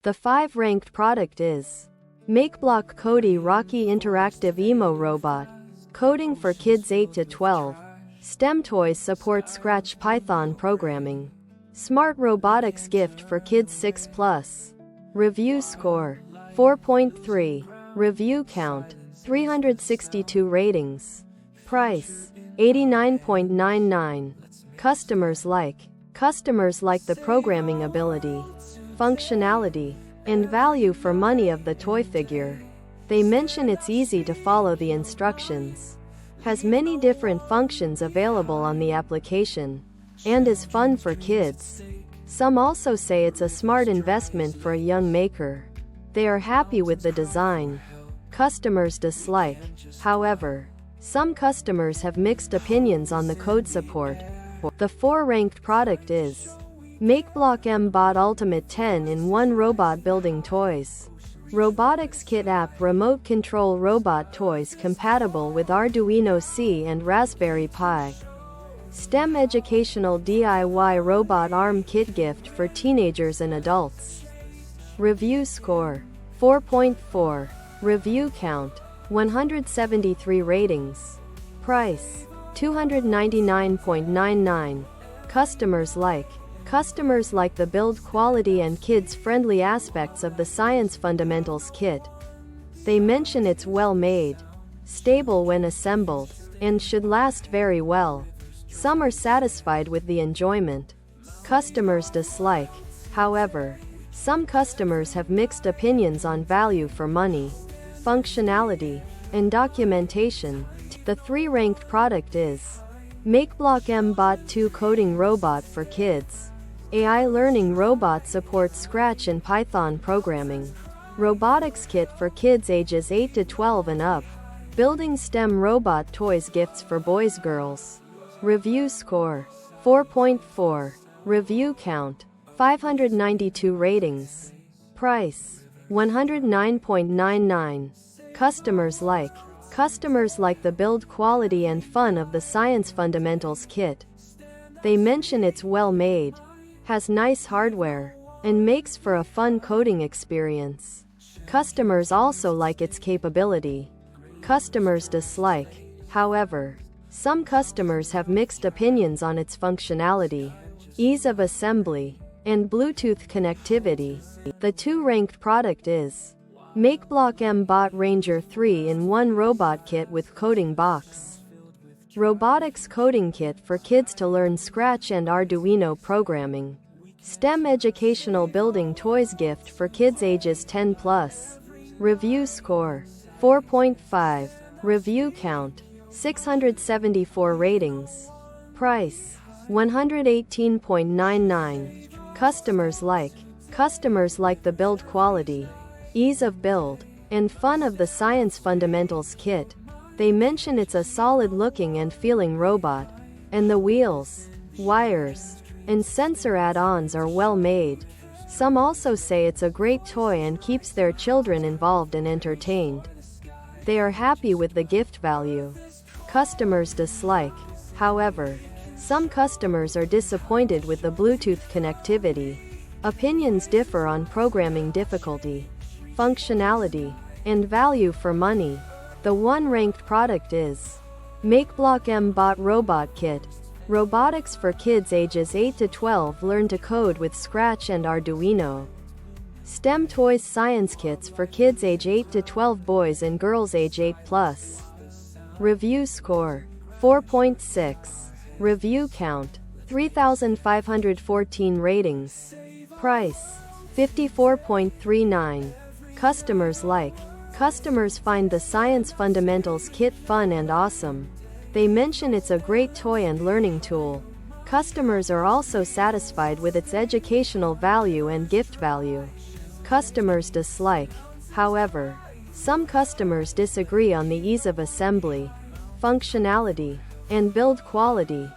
The 5th ranked product is Makeblock Codey Rocky Interactive Emo Robot. Coding for kids 8 to 12. STEM toys support Scratch Python programming. Smart robotics gift for kids 6+. Review score 4.3. Review count 362 ratings. Price $89.99. Customers like the programming ability, functionality, and value for money of the toy figure. They mention it's easy to follow the instructions, has many different functions available on the application, and is fun for kids. Some also say it's a smart investment for a young maker. They are happy with the design. Customers dislike, however. Some customers have mixed opinions on the code support. The 4th ranked product is Makeblock mBot Ultimate 10-in-1 Robot Building Toys. Robotics Kit App Remote Control Robot Toys compatible with Arduino C and Raspberry Pi. STEM Educational DIY Robot Arm Kit Gift for teenagers and adults. Review score 4.4. Review count 173 ratings. Price $299.99. Customers like the build quality and kids-friendly aspects of the Science Fundamentals kit. They mention it's well made, stable when assembled, and should last very well. Some are satisfied with the enjoyment. Customers dislike, however. Some customers have mixed opinions on value for money, functionality, and documentation. The 3rd ranked product is Makeblock mBot2 Coding Robot for Kids. AI Learning Robot supports Scratch and Python programming. Robotics kit for kids ages 8 to 12 and up. Building STEM robot toys gifts for boys girls. Review score 4.4. Review count 592 ratings. Price $109.99. Customers like the build quality and fun of the Science Fundamentals kit. They mention it's well made, has nice hardware, and makes for a fun coding experience. Customers also like its capability. Customers dislike, however. Some customers have mixed opinions on its functionality, ease of assembly, and Bluetooth connectivity. The 2 ranked product is Makeblock mBot Ranger 3-in-1 Robot Kit with Coding Box. Robotics coding kit for kids to learn Scratch and Arduino programming. STEM Educational Building Toys gift for kids ages 10+. Review score 4.5. Review count 674 ratings. Price $118.99. Customers like the build quality, ease of build, and fun of the Science Fundamentals kit. They mention it's a solid looking and feeling robot, and the wheels, wires, and sensor add-ons are well made. Some also say it's a great toy and keeps their children involved and entertained. They are happy with the gift value. Customers dislike, however. Some customers are disappointed with the Bluetooth connectivity. Opinions differ on programming difficulty, functionality, and value for money. The 1 ranked product is Makeblock mBot Robot Kit. Robotics for kids ages 8 to 12 learn to code with Scratch and Arduino. STEM Toys Science Kits for kids age 8 to 12 boys and girls age 8+. Review score 4.6. Review count 3,514 ratings. Price $54.39. Customers find the Science Fundamentals kit fun and awesome. They mention it's a great toy and learning tool. Customers are also satisfied with its educational value and gift value. Customers dislike, however. Some customers disagree on the ease of assembly, functionality, and build quality.